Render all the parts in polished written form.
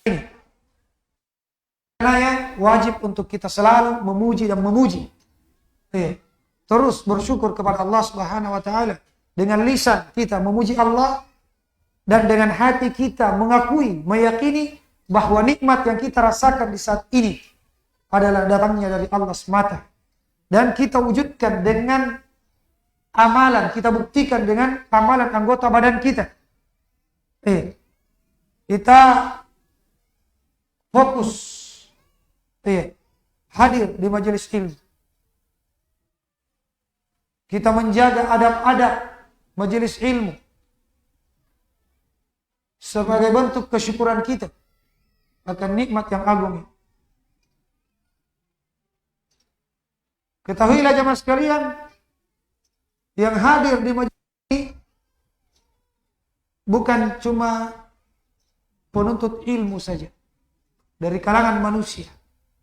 ini. Karena wajib untuk kita selalu memuji dan memuji. Terus bersyukur kepada Allah Subhanahu wa taala. Dengan lisan kita memuji Allah dan dengan hati kita mengakui, meyakini bahwa nikmat yang kita rasakan di saat ini adalah datangnya dari Allah semata. Dan kita wujudkan dengan amalan, kita buktikan dengan amalan anggota badan kita. Kita fokus hadir di majelis ilmu. Kita menjaga adab-adab majelis ilmu sebagai bentuk kesyukuran kita akan nikmat yang agung. Ketahuilah jemaah sekalian, yang hadir di majelis ini bukan cuma penuntut ilmu saja dari kalangan manusia.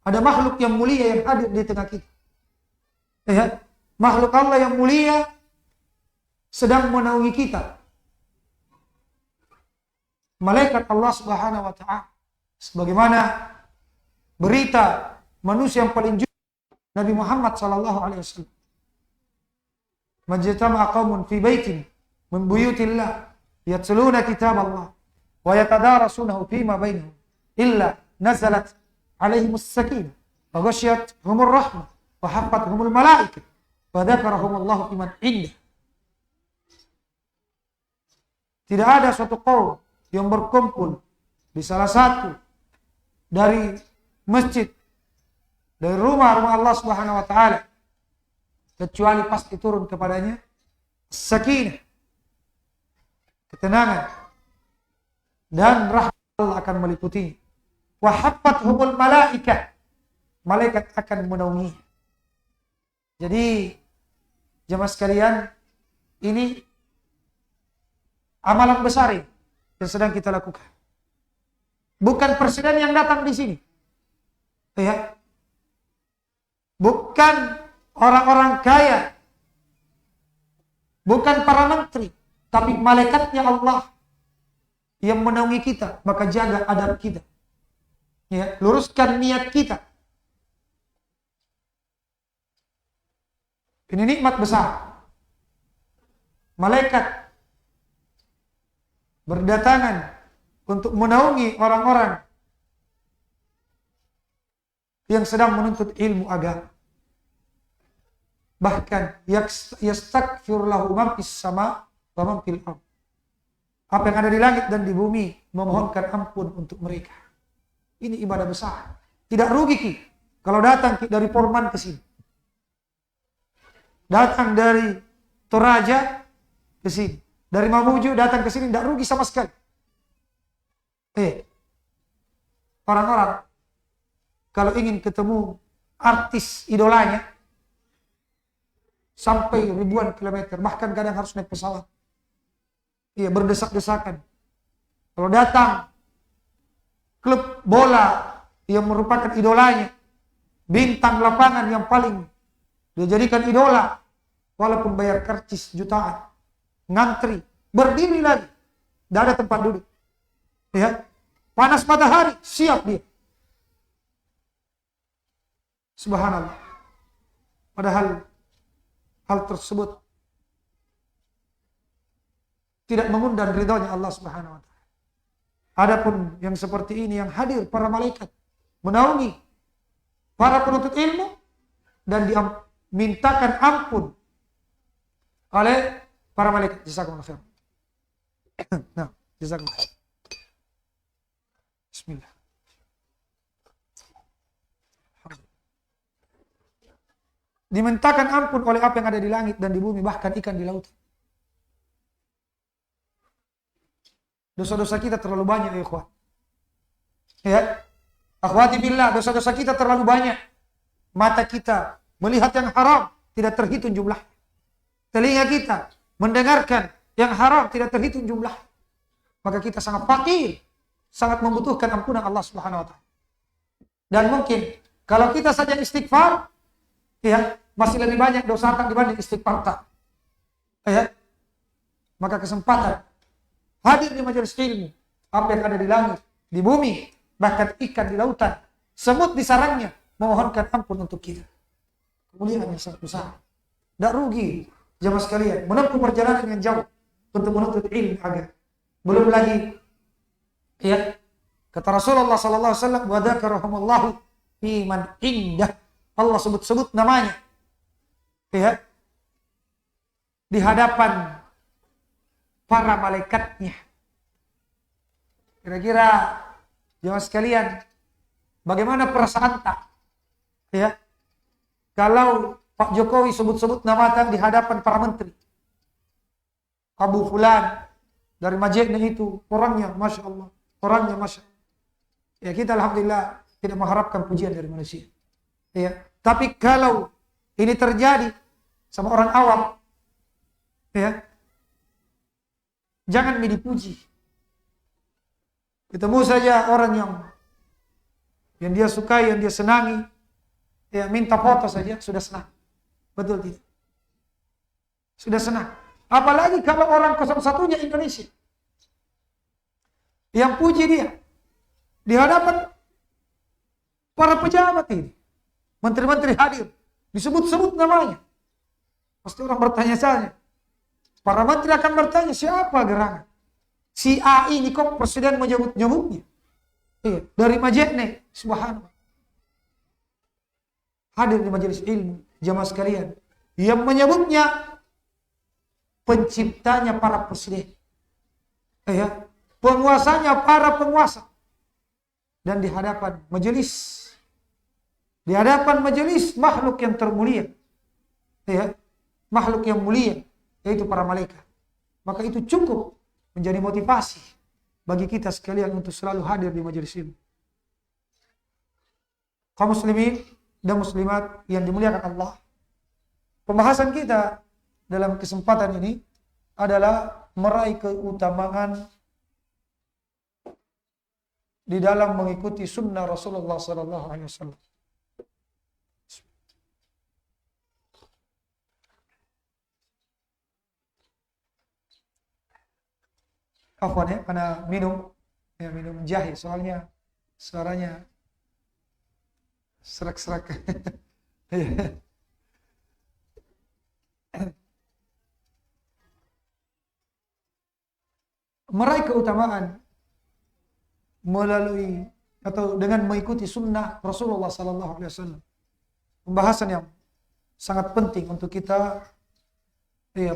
Ada makhluk yang mulia yang hadir di tengah kita. Makhluk Allah yang mulia sedang menaungi kita. Malaikat Allah Subhanahu wa taala. Sebagaimana berita manusia yang paling jujur Nabi Muhammad sallallahu alaihi wasallam. Majtama'a qaumun fi baitin min buyutillah yatluna kitab Allah wa yatadarasunahu fima bainahum illa nazalat alaihimus sakinah wa ghasyiyatuhumur rahmah wa hafathumul malaikah wa dzakarahumullahu biman indah. Tidak ada suatu kaum yang berkumpul di salah satu dari masjid, dari rumah-rumah Allah Subhanahu wa taala, kecuali pasti turun kepadanya sakinah, ketenangan, dan rahmat Allah akan meliputinya. Wa haffathumul malaikah, malaikat akan menaungi. Jadi jemaah sekalian, ini amalan besar yang sedang kita lakukan. Bukan presiden yang datang di sini. Bukan orang-orang kaya. Bukan para menteri. Tapi malaikatnya Allah yang menaungi kita. Maka jaga adab kita. Luruskan niat kita. Ini nikmat besar. Malaikat berdatangan untuk menaungi orang-orang yang sedang menuntut ilmu agama. Bahkan yastaghfir lahu man fis sama wa man fil ardh. Apa yang ada di langit dan di bumi memohonkan ampun untuk mereka. Ini ibadah besar. Tidak rugi Ki kalau datang dari Porman ke sini. Datang dari Toraja ke sini. Dari Mamuju datang ke sini tidak rugi sama sekali. Orang-orang kalau ingin ketemu artis idolanya sampai ribuan kilometer, bahkan kadang harus naik pesawat. Berdesak-desakan. Kalau datang klub bola yang merupakan idolanya, bintang lapangan yang paling dia jadikan idola, walaupun bayar karcis jutaan, ngantri, berdiri lagi, tidak ada tempat duduk. Panas matahari, siap dia. Subhanallah. Padahal hal tersebut tidak mengundang ridhonya Allah Subhanahu wa taala. Adapun yang seperti ini yang hadir para malaikat menaungi para penuntut ilmu dan dimintakan ampun oleh para malaikat. Jazakumullah khair. Nah, jazakumullah. Bismillah. Dimintakan ampun oleh apa yang ada di langit dan di bumi, bahkan ikan di laut. Dosa-dosa kita terlalu banyak ya ikhwan. Akhwati billah, dosa-dosa kita terlalu banyak. Mata kita melihat yang haram tidak terhitung jumlah. Telinga kita mendengarkan yang haram tidak terhitung jumlah. Maka kita sangat fakir, sangat membutuhkan ampunan Allah Subhanahu wa taala. Dan mungkin kalau kita saja istighfar, masih lebih banyak dosa dibanding istighfar tak. Maka kesempatan hadir di majelis ilmu, apa yang ada di langit, di bumi, bahkan ikan di lautan, semut di sarangnya memohonkan ampun untuk kita. Kemuliaan yang sangat besar. Tidak rugi jamaah sekalian menempuh perjalanan yang jauh untuk menuntut ilmu agama. Belum lagi ya, kata Rasulullah sallallahu alaihi wasallam, wa dzakarahumullahu fi man indah. Allah sebut-sebut namanya ya di hadapan para malaikatnya. Kira-kira jemaah sekalian, bagaimana perasaan tak ya kalau Pak Jokowi sebut-sebut nama tak di hadapan para menteri? Abu Fulan dari Majene itu orangnya Masya Allah, orangnya Masya Allah. Ya, kita alhamdulillah tidak mengharapkan pujian dari manusia ya, tapi kalau ini terjadi sama orang awam ya, jangan dipuji. Ketemu saja orang yang dia sukai, yang dia senangi, ya minta foto saja sudah senang. Betul tidak? Sudah senang. Apalagi kalau orang 01-nya Indonesia yang puji dia di hadapan para pejabat ini, menteri-menteri hadir, disebut-sebut namanya. Pasti orang bertanya-tanya. Para menteri akan bertanya, siapa gerangan? Si A ini kok presiden menyebut-nyebutnya? Iya, dari Majene, subhanallah. Hadir di majelis ilmu, jamaah sekalian. Yang menyebutnya penciptanya para presiden. Ya, penguasanya para penguasa. Dan di hadapan majelis. Di hadapan majelis makhluk yang termulia. Ya, makhluk yang mulia, yaitu para malaikat. Maka itu cukup menjadi motivasi bagi kita sekalian untuk selalu hadir di majelis ini. Kaum muslimin dan muslimat yang dimuliakan Allah, pembahasan kita dalam kesempatan ini adalah meraih keutamaan di dalam mengikuti sunnah Rasulullah SAW. Afwan ya, karena minum jahe, soalnya suaranya serak-serak. Meraih keutamaan melalui atau dengan mengikuti sunnah Rasulullah SAW. Pembahasan yang sangat penting untuk kita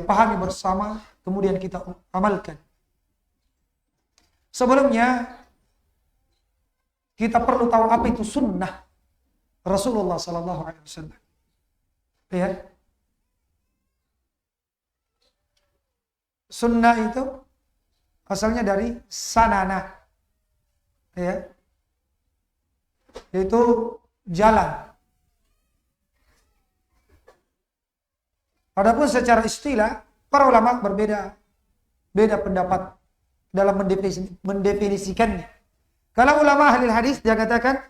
pahami bersama, kemudian kita amalkan. Sebelumnya kita perlu tahu apa itu sunnah Rasulullah SAW. Ya. Sunnah itu asalnya dari sanana, ya, yaitu jalan. Adapun secara istilah, para ulama beda pendapat dalam mendefinisikannya. Kalau ulama ahli hadis dia katakan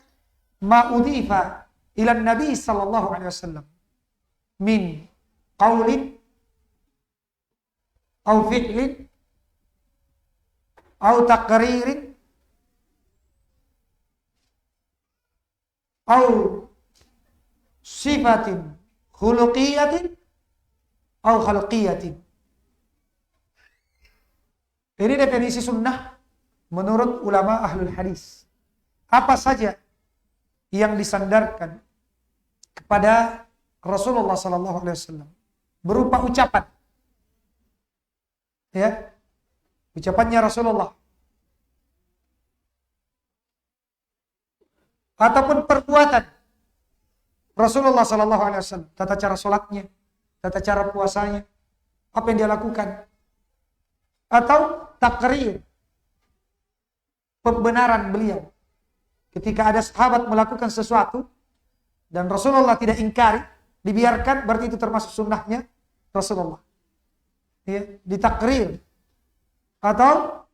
ma'udhifa ila Nabi sallallahu alaihi wasallam min qaulin au fi'lin au taqririn au sifatin khuluqiyatin au khalqiyatin. Ini definisi sunnah menurut ulama ahlul hadis. Apa saja yang disandarkan kepada Rasulullah sallallahu alaihi wasallam berupa ucapan, ya, ucapannya Rasulullah, ataupun perbuatan Rasulullah sallallahu alaihi wasallam, tata cara salatnya, tata cara puasanya, apa yang dia lakukan, atau takrir, pembenaran beliau ketika ada sahabat melakukan sesuatu dan Rasulullah tidak ingkari, dibiarkan, berarti itu termasuk sunnahnya Rasulullah, ya, ditakrir. Atau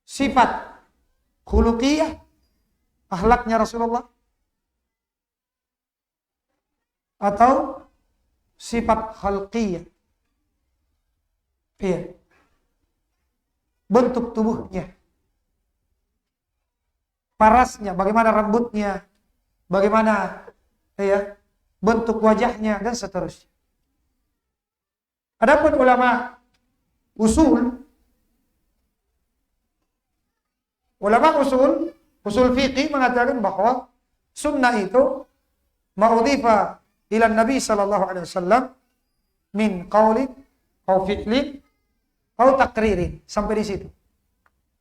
sifat khuluqiyah, akhlaknya Rasulullah, atau sifat khalqiyah, iya, bentuk tubuhnya. parasnya, bagaimana rambutnya, bagaimana bentuk wajahnya dan seterusnya. Adapun ulama usul fiqih mengatakan bahwa sunnah itu ma'udhifa ila Nabi sallallahu alaihi wasallam min qaulin au fi'lin au taqririn, sampai di situ.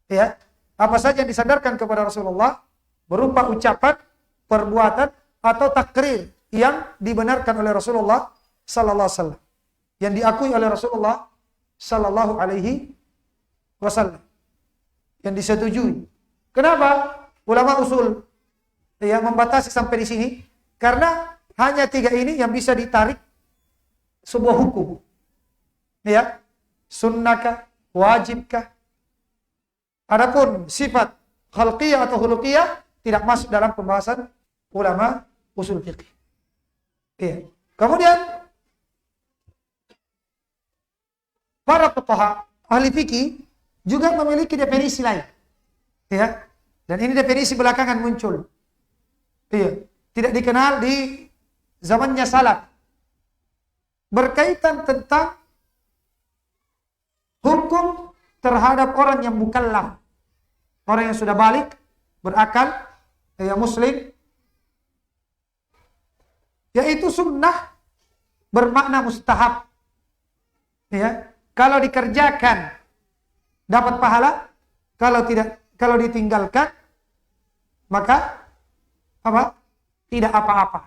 Ya, apa saja yang disandarkan kepada Rasulullah berupa ucapan, perbuatan atau takrir yang dibenarkan oleh Rasulullah sallallahu alaihi wasallam, yang diakui oleh Rasulullah sallallahu alaihi wasallam, yang disetujui. Kenapa ulama usul membatasi sampai di sini? Karena hanya 3 ini yang bisa ditarik sebuah hukum. Ya, sunnahkah, wajibkah? Adapun sifat khalqiyah atau khuluqiyah tidak masuk dalam pembahasan ulama usul fiqih. Ya. Kemudian para fuqaha ahli fikih juga memiliki definisi lain. Ya. Dan ini definisi belakangan muncul. Iya, tidak dikenal di zamannya salaf. Berkaitan tentang hukum terhadap orang yang mukallaf. Orang yang sudah balik, berakal, muslim. Yaitu sunnah bermakna mustahab. Ya, kalau dikerjakan dapat pahala, kalau ditinggalkan maka apa? Tidak apa-apa.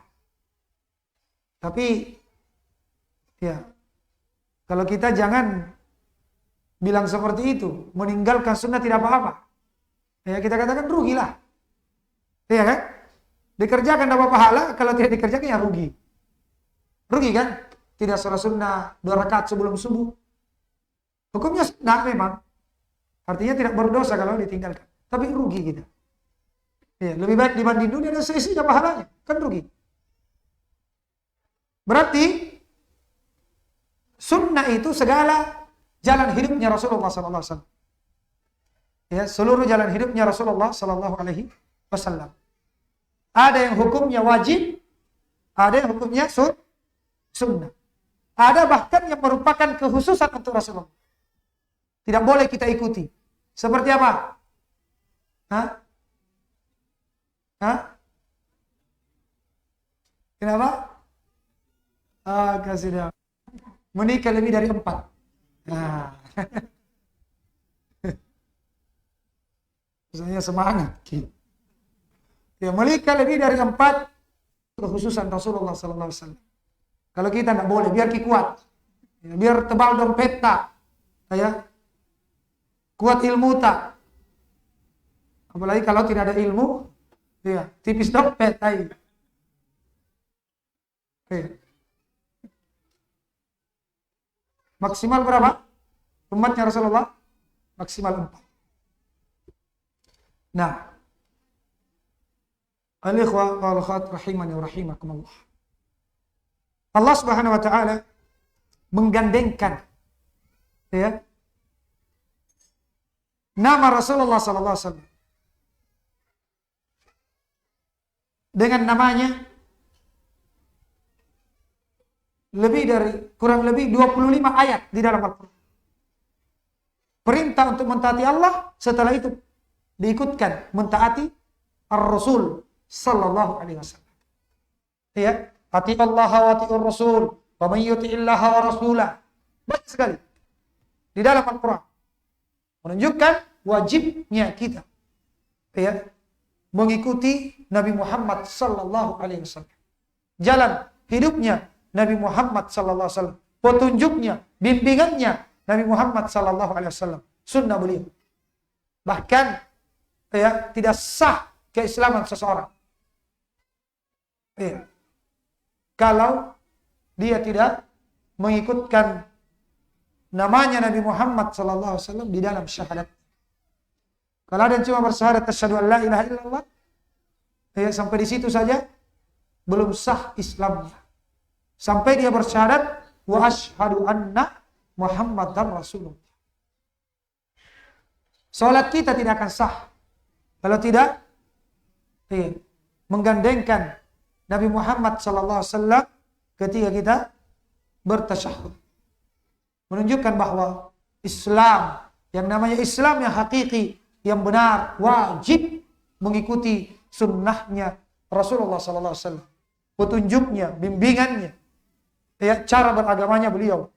Tapi kalau kita jangan bilang seperti itu, meninggalkan sunnah tidak apa-apa. Ya, kita katakan rugilah. Iya kan? Dikerjakan dapat pahala, kalau tidak dikerjakan ya rugi. Rugi kan? Tidak sholat sunnah 2 rakaat sebelum subuh. Hukumnya sunnah memang. Artinya tidak berdosa kalau ditinggalkan. Tapi rugi kita. Ya, lebih baik dibanding dunia dan seisinya pahalanya. Kan rugi. Berarti sunnah itu segala jalan hidupnya Rasulullah SAW. Ya, seluruh jalan hidupnya Rasulullah SAW. Ada yang hukumnya wajib, ada yang hukumnya sunnah. Ada bahkan yang merupakan kekhususan untuk Rasulullah. Tidak boleh kita ikuti. Seperti apa? Kenapa? Kasih dia. Menikah lebih dari 4. Nah. Saya semangat. Ya, menikah lebih dari 4 kekhususan Rasulullah SAW. Kalau kita tidak boleh, biar kuat. Ya, biar tebal dompet tak. Ya. Kuat ilmu tak. Apalagi kalau tidak ada ilmu, ya, tipis dompet. Maksimal berapa? Umatnya Rasulullah maksimal 4. Nah, al-ikhwa wal akhwat rahimani wa rahimakumullah. Allah Subhanahu wa taala menggandengkan nama Rasulullah sallallahu alaihi wasallam dengan namanya kurang lebih 25 ayat di dalam Al-Qur'an. Perintah untuk mentaati Allah, setelah itu diikutkan mentaati Ar-Rasul sallallahu alaihi wasallam. Ya, ati Allah wa atiur Rasul, wa may yuti'illaha wa rasulah. Banyak sekali di dalam Al-Qur'an menunjukkan wajibnya kita mengikuti Nabi Muhammad sallallahu alaihi wasallam. Jalan hidupnya Nabi Muhammad sallallahu alaihi wasallam, petunjuknya, bimbingannya Nabi Muhammad sallallahu alaihi wasallam, sunnah beliau. Bahkan tidak sah keislaman seseorang kalau dia tidak mengikutkan namanya Nabi Muhammad sallallahu alaihi wasallam di dalam syahadat. Kalau ada yang cuma bersyahadat asyhadu an la ilaha illallah, sampai di situ saja belum sah Islamnya. Sampai dia bersyahadat wa asyhadu anna Muhammadar Rasulullah. Salat kita tidak akan sah kalau tidak menggandengkan Nabi Muhammad sallallahu alaihi wasallam ketika kita bertasyahud. Menunjukkan bahwa Islam, yang namanya Islam yang hakiki, yang benar, wajib mengikuti sunnahnya Rasulullah sallallahu alaihi wasallam. Petunjuknya, bimbingannya, cara beragamanya beliau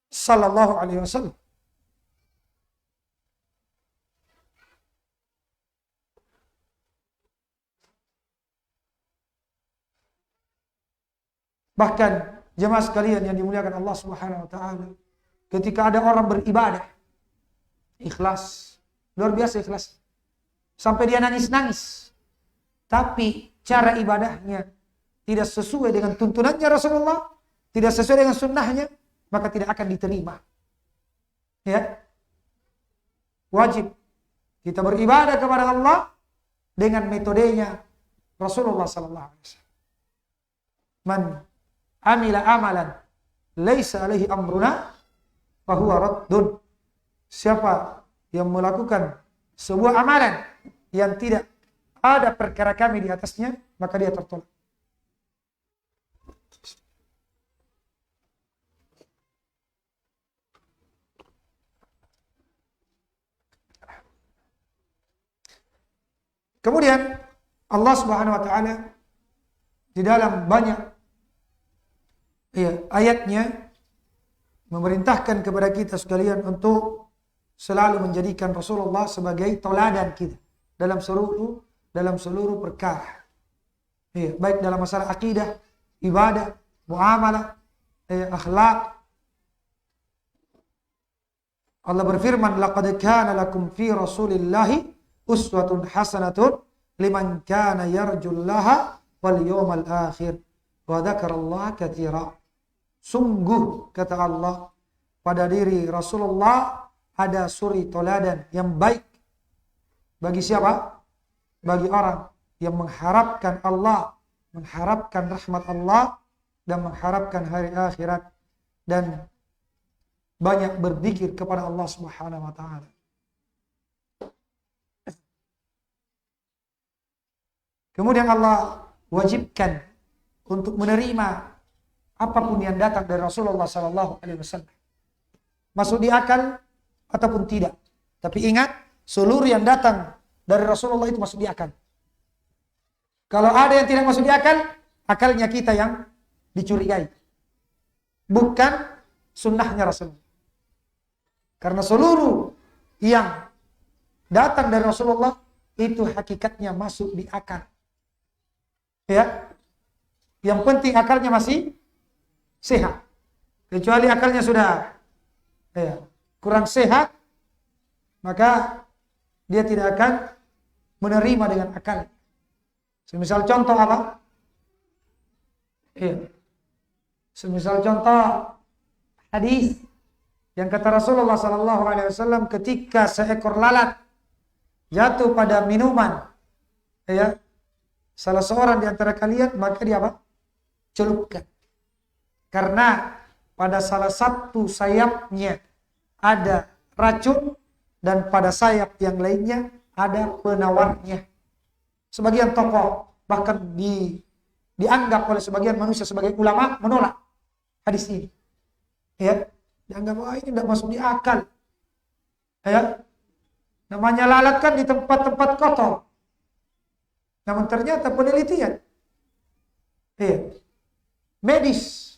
sallallahu alaihi wasallam. Bahkan jemaah sekalian yang dimuliakan Allah Subhanahu wa taala, ketika ada orang beribadah ikhlas, luar biasa ikhlas, sampai dia nangis-nangis, tapi cara ibadahnya tidak sesuai dengan tuntunannya Rasulullah, tidak sesuai dengan sunnahnya, maka tidak akan diterima. Ya, wajib kita beribadah kepada Allah dengan metodenya Rasulullah sallallahu alaihi wasallam. Man amila amalan laisa alaihi amruna fahuwa raddun. Siapa yang melakukan sebuah amalan yang tidak ada perkara kami di atasnya, maka dia tertolak. Kemudian Allah Subhanahu wa taala di dalam banyak ayatnya memerintahkan kepada kita sekalian untuk selalu menjadikan Rasulullah sebagai tauladan kita dalam seluruh perkara. Baik dalam masalah akidah, ibadah, muamalah, akhlak. Allah berfirman, "Laqad kana lakum fi Rasulillahi uswatun hasanatun liman kana yarjullaha wal yawmal akhir wa dzakarallaha katsira." Sungguh, kata Allah, pada diri Rasulullah ada suri toladan yang baik. Bagi siapa? Bagi orang yang mengharapkan Allah, mengharapkan rahmat Allah, dan mengharapkan hari akhirat, dan banyak berzikir kepada Allah Subhanahu wa taala. Kemudian Allah wajibkan untuk menerima apapun yang datang dari Rasulullah sallallahu alaihi wasallam. Masuk di akal ataupun tidak. Tapi ingat, seluruh yang datang dari Rasulullah itu masuk di akal. Kalau ada yang tidak masuk di akal, akalnya kita yang dicurigai. Bukan sunnahnya Rasulullah. Karena seluruh yang datang dari Rasulullah itu hakikatnya masuk di akal. Ya. Yang penting akalnya masih sehat. Kecuali akalnya sudah kurang sehat, maka dia tidak akan menerima dengan akal. Semisal contoh apa? Semisal contoh hadis yang kata Rasulullah sallallahu alaihi wasallam, ketika seekor lalat jatuh pada minuman salah seorang di antara kalian, maka dia apa? Celupkan. Karena pada salah satu sayapnya ada racun dan pada sayap yang lainnya ada penawarnya. Sebagian tokoh bahkan dianggap oleh sebagian manusia sebagai ulama menolak hadis ini. Dianggap ini tidak masuk di akal. Namanya lalat kan di tempat-tempat kotor. Namun ternyata penelitian medis,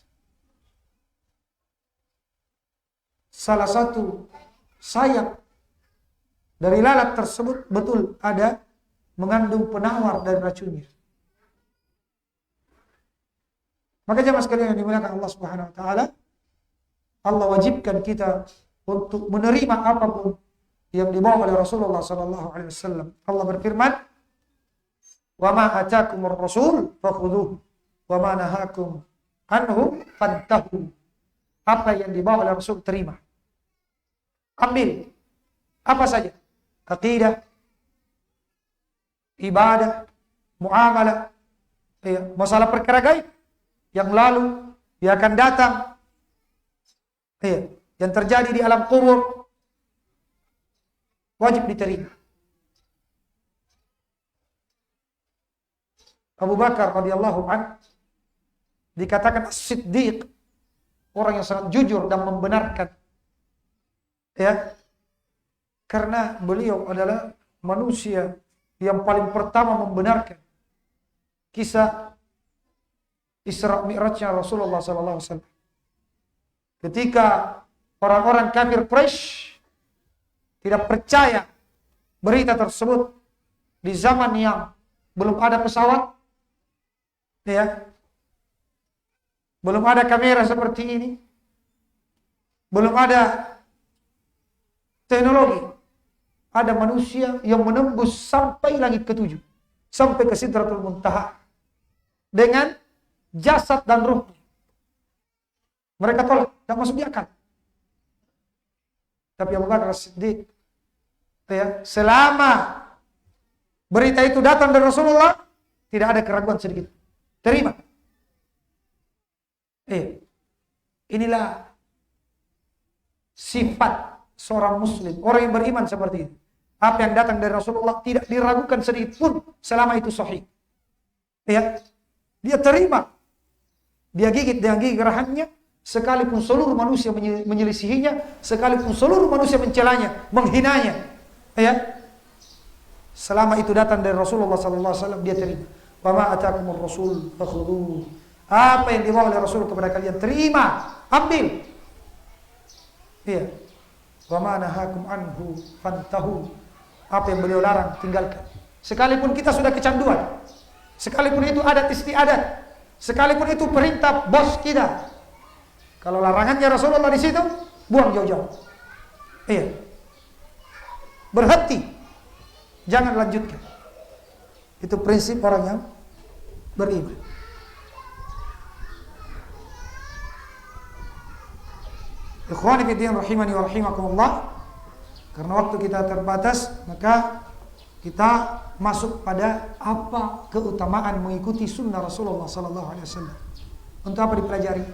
salah satu sayap dari lalat tersebut betul ada mengandung penawar dari racunnya. Maka jemaah sekalian yang dimuliakan Allah Subhanahu wa taala, Allah wajibkan kita untuk menerima apapun yang dibawa oleh Rasulullah sallallahu alaihi wasallam. Allah berfirman, "Wa ma ataakumur rasul fakhudhuhu wa ma nahakum anhu fantahu." Apa yang dibawa oleh Rasul terima. Ambil. Apa saja? Aqidah, ibadah, muamalah, masalah perkara gaib yang lalu, yang akan datang, yang terjadi di alam kubur, wajib diterima. Abu Bakar radhiyallahu an dikatakan as-siddiq, orang yang sangat jujur dan membenarkan. Ya. Karena beliau adalah manusia yang paling pertama membenarkan kisah Isra Mi'rajnya Rasulullah sallallahu alaihi wasallam. Ketika orang-orang kafir Quraisy tidak percaya berita tersebut di zaman yang belum ada pesawat, ya, belum ada kamera seperti ini, belum ada teknologi. Ada manusia yang menembus sampai langit ketujuh, sampai ke Sidratul Muntaha dengan jasad dan ruh. Mereka tolak, tidak masuk di akal. Tapi Abu Bakar As-Siddiq, ya, selama berita itu datang dari Rasulullah, tidak ada keraguan sedikit. Terima. Inilah sifat seorang muslim, orang yang beriman seperti itu. Apa yang datang dari Rasulullah tidak diragukan sedikit pun selama itu sahih. Ya, dia terima. Dia gigit dengan gigi gerahannya, sekalipun seluruh manusia menyelisihinya, sekalipun seluruh manusia mencelanya, menghinanya. Ya. Selama itu datang dari Rasulullah sallallahu alaihi wasallam, dia terima. Wa ma ataakumur rasul fakhudhuhu. Apa yang dibawa oleh Rasul kepada kalian, terima, ambil. Iya. Wa ma nahakum anhu fantahu. Apa yang beliau larang, tinggalkan. Sekalipun kita sudah kecanduan, sekalipun itu adat istiadat, sekalipun itu perintah bos kita, kalau larangannya Rasulullah di situ, buang jauh-jauh. Iya. Berhenti. Jangan lanjutkan. Itu prinsip orang yang beriman. Ikhwani fi din rahimani wa rahimakumullah. Karena waktu kita terbatas, maka kita masuk pada apa keutamaan mengikuti sunnah Rasulullah sallallahu alaihi wasallam. Untuk apa dipelajari?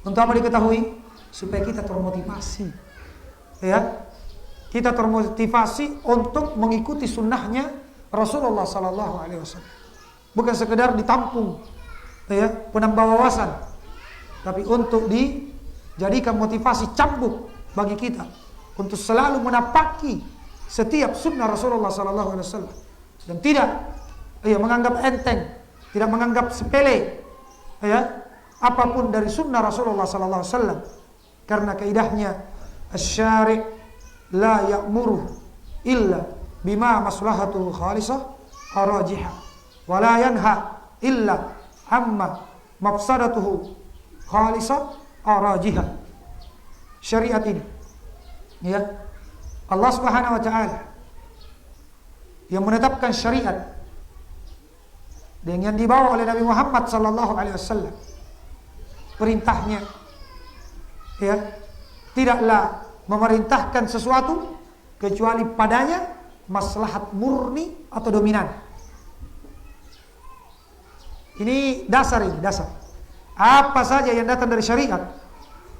Untuk apa diketahui? Supaya kita termotivasi. Ya. Kita termotivasi untuk mengikuti sunnahnya Rasulullah sallallahu alaihi wasallam. Bukan sekedar ditampung, ya, penambah wawasan, tapi untuk dijadikan motivasi cambuk bagi kita untuk selalu menapaki setiap sunnah Rasulullah sallallahu alaihi wasallam dan tidak menganggap enteng, tidak menganggap sepele, ya, apapun dari sunnah Rasulullah sallallahu alaihi wasallam, karena kaidahnya asy-syari' la ya'muru illa bima maslahatuhu khalisah rajihah wa la yanha illa amma mafsadatuhu khalisah rajihah. Syariat ini, ya, Allah Subhanahu wa taala yang menetapkan syariat dengan dibawa oleh Nabi Muhammad sallallahu alaihi wasallam. Perintahnya, ya, tidaklah memerintahkan sesuatu kecuali padanya maslahat murni atau dominan. Ini dasar. Apa saja yang datang dari syariat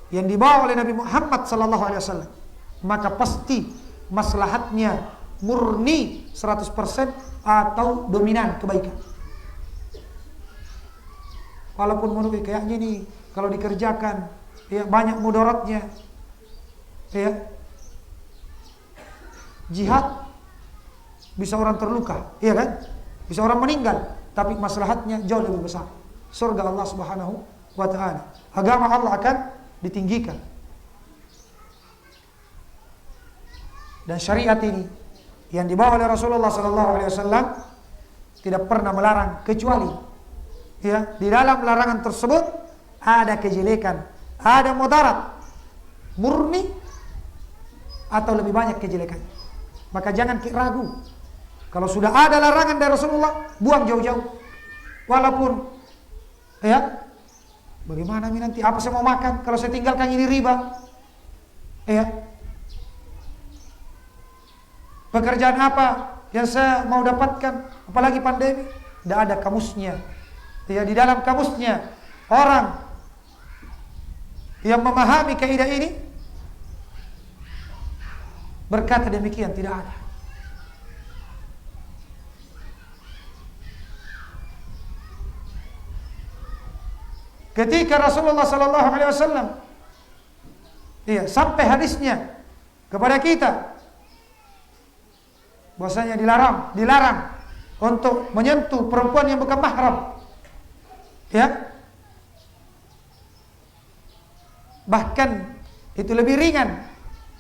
yang dibawa oleh Nabi Muhammad sallallahu alaihi wasallam, maka pasti maslahatnya murni 100% atau dominan kebaikan. Walaupun menurut kayaknya ini kalau dikerjakan, ya, banyak mudaratnya. Ya. Jihad bisa orang terluka, iya kan? Bisa orang meninggal, tapi maslahatnya jauh lebih besar. Surga Allah Subhanahu wa taala. Agama Allah akan ditinggikan. Dan syariat ini yang dibawa oleh Rasulullah sallallahu alaihi wasallam tidak pernah melarang, kecuali, ya, di dalam larangan tersebut ada kejelekan, ada mudarat murni atau lebih banyak kejelekan. Maka jangan ragu. Kalau sudah ada larangan dari Rasulullah, buang jauh-jauh. Walaupun, ya, bagaimana nih nanti, apa saya mau makan kalau saya tinggalkan ini riba? Ya. Pekerjaan apa yang saya mau dapatkan, apalagi pandemi? Tidak ada kamusnya. Ya, di dalam kamusnya orang yang memahami kaidah ini berkata demikian, tidak ada. ketika Rasulullah sallallahu alaihi wasallam sampai hadisnya kepada kita bahwasanya dilarang untuk menyentuh perempuan yang bukan mahram. Ya. Bahkan itu lebih ringan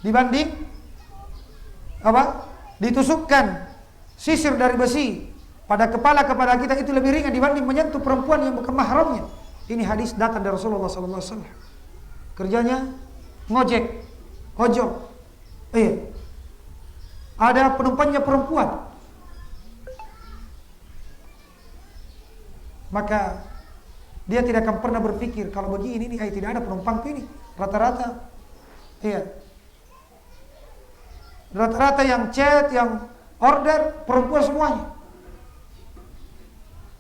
dibanding ditusukkan sisir dari besi pada kepala kita, itu lebih ringan dibanding menyentuh perempuan yang bukan mahramnya. Ini hadis datang dari Rasulullah sallallahu alaihi wasallam. Kerjanya ngojek, ojol. Ada penumpangnya perempuan. Maka dia tidak akan pernah berpikir kalau begini nih, tidak ada penumpangku ini. Rata-rata yang chat, yang order perempuan semuanya.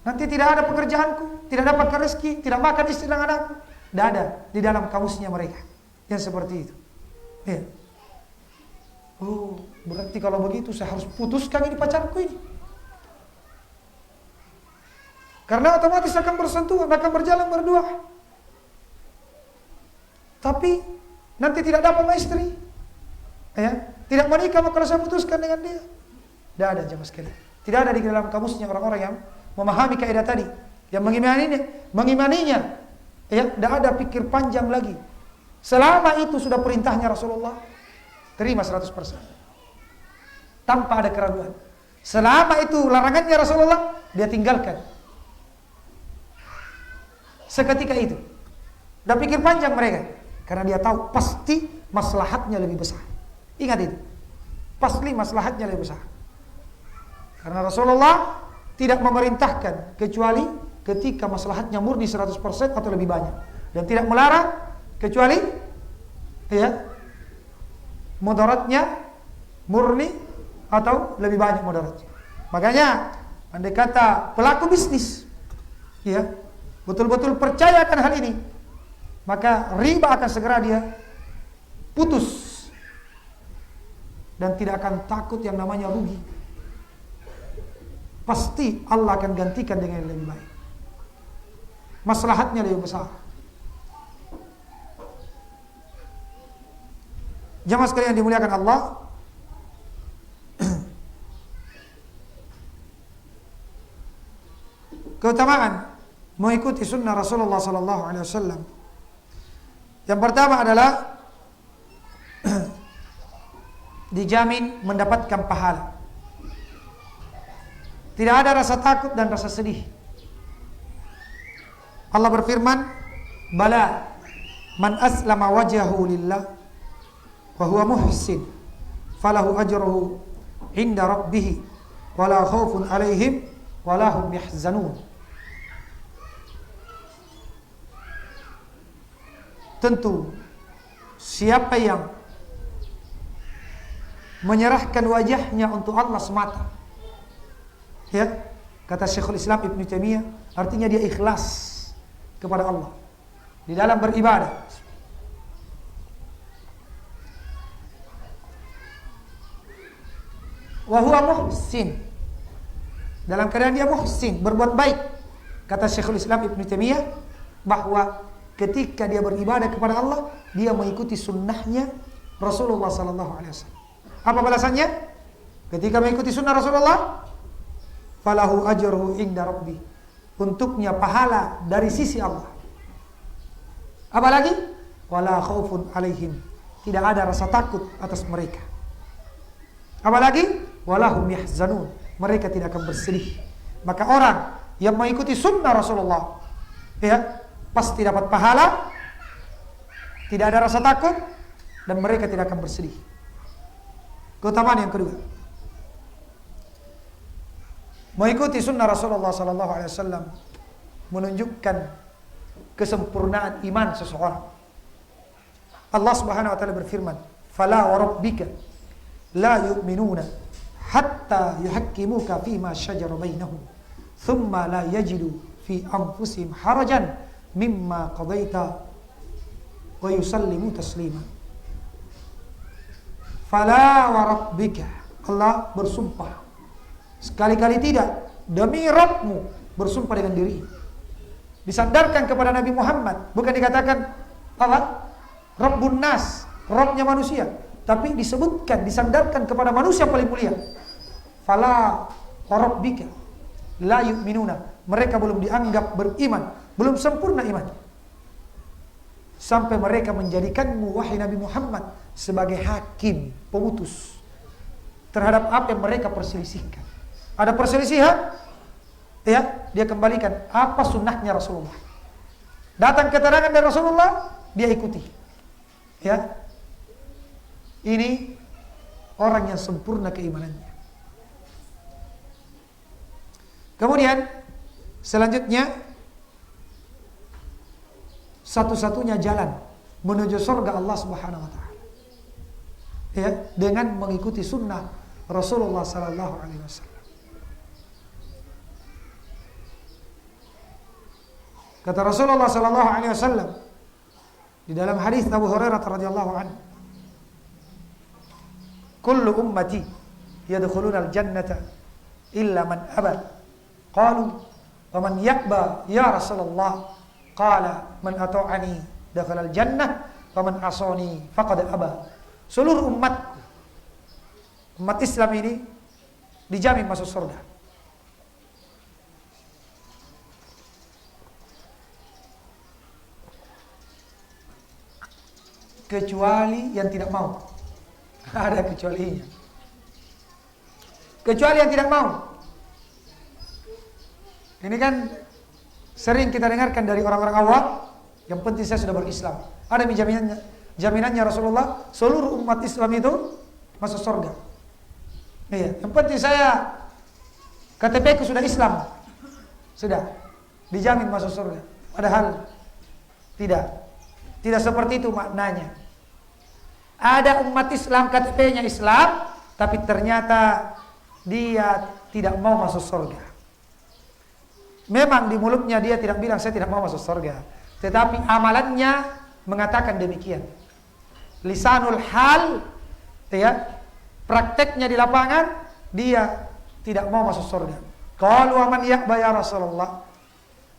Nanti tidak ada pekerjaanku, tidak dapat rezeki, tidak makan istri dan anakku. Tidak ada di dalam kamusnya mereka yang seperti itu. Oh, berarti kalau begitu saya harus putuskan ini pacarku ini. Karena otomatis akan bersentuhan, akan berjalan berdua. Tapi nanti tidak dapat istri. Tidak menikah, maka saya putuskan dengan dia. Tidak ada sama sekali. Tidak ada di dalam kamusnya orang-orang yang memahami kaidah tadi, yang mengimaninya. Tidak ada pikir panjang lagi. Selama itu sudah perintahnya Rasulullah, terima 100%. Tanpa ada keraguan. Selama itu larangannya Rasulullah, dia tinggalkan. Seketika itu. Tidak pikir panjang mereka. Karena dia tahu pasti maslahatnya lebih besar. Ingat itu. Pasti maslahatnya lebih besar. Karena Rasulullah tidak memerintahkan kecuali ketika maslahatnya murni 100% atau lebih banyak. Dan tidak melarang kecuali mudaratnya murni atau lebih banyak mudaratnya. Makanya andai kata pelaku bisnis betul-betul percaya akan hal ini, maka riba akan segera dia putus dan tidak akan takut yang namanya rugi. Pasti Allah akan gantikan dengan yang lebih baik. Maslahatnya lebih besar. Jamaah sekalian dimuliakan Allah, keutamaan mengikuti sunnah Rasulullah sallallahu alaihi wasallam. Yang pertama adalah dijamin mendapatkan pahala. Tidak ada rasa takut dan rasa sedih. Allah berfirman, "Bala man aslama wajhahu lillah wa huwa muhsin falahu ajruhu inda rabbih wala khaufun alaihim wala hum yahzanun." Tentu siapa yang menyerahkan wajahnya untuk Allah semata, kata Syekhul Islam Ibnu Taimiyah, artinya dia ikhlas kepada Allah di dalam beribadah. Wa huwa muhsin, dalam keadaan dia muhsin, berbuat baik. Kata Syekhul Islam Ibnu Taimiyah bahwa ketika dia beribadah kepada Allah, dia mengikuti sunnahnya Rasulullah sallallahu alaihi wasallam. Apa balasannya? Ketika mengikuti sunnah Rasulullah, falahu ajruhu inda rabbi, untuknya pahala dari sisi Allah. Apalagi wala khaufun alaihim, tidak ada rasa takut atas mereka. Apalagi wala hum yahzanun, mereka tidak akan bersedih. Maka orang yang mengikuti sunnah Rasulullah pasti dapat pahala, tidak ada rasa takut, dan mereka tidak akan bersedih. Keutamaan yang kedua, mengikuti sunnah Rasulullah sallallahu alaihi wasallam menunjukkan kesempurnaan iman seseorang. Allah Subhanahu wa taala berfirman, "Fala wa rabbika la yu'minuna hatta yuhakkimuka fima shajara bainahum, thumma la yajidu fi anfusihim harajan mimma qadaita wa yusallimu taslima." Fala wa rabbika, Allah bersumpah sekali-kali tidak, demi Rabbmu, bersumpah dengan diri, disandarkan kepada Nabi Muhammad, bukan dikatakan apa? Rabbun nas, Rabbnya manusia, tapi disebutkan disandarkan kepada manusia paling mulia. Fala warabbika la yu'minuna, mereka belum dianggap beriman, belum sempurna iman, sampai mereka menjadikanmu wahai Nabi Muhammad sebagai hakim, pemutus terhadap apa yang mereka perselisihkan. Ada perselisihan, ya, dia kembalikan apa sunnahnya Rasulullah. Datang keterangan dari Rasulullah, dia ikuti. Ya. Ini orang yang sempurna keimanannya. Kemudian selanjutnya, satu-satunya jalan menuju surga Allah Subhanahu wa taala, ya, dengan mengikuti sunnah Rasulullah sallallahu alaihi wasallam. Kata Rasulullah sallallahu alaihi wasallam di dalam hadis Abu Hurairah radhiyallahu anhu, "Kullu ummati yadkhuluna al-jannata illa man aba." Qalu, "Wa man ya'ba ya Rasulullah?" Qala, "Man ata'ani dakhala al-jannah, wa man asani faqad aba." Seluruh umat Islam ini dijamin masuk surga, kecuali yang tidak mau. Ada kecualinya. Kecuali yang tidak mau. Ini kan sering kita dengarkan dari orang-orang awam, yang penting saya sudah berislam. Ada jaminannya Rasulullah, seluruh umat Islam itu masuk surga. Iya, yang penting saya KTP ku sudah Islam, sudah dijamin masuk surga. Padahal tidak seperti itu maknanya. Ada umat Islam KTP-nya Islam, tapi ternyata dia tidak mau masuk surga. Memang di mulutnya dia tidak bilang saya tidak mau masuk surga, tetapi amalannya mengatakan demikian. Lisanul hal, ya, prakteknya di lapangan dia tidak mau masuk surga. Qalu wa man ya'ba ya Rasulullah?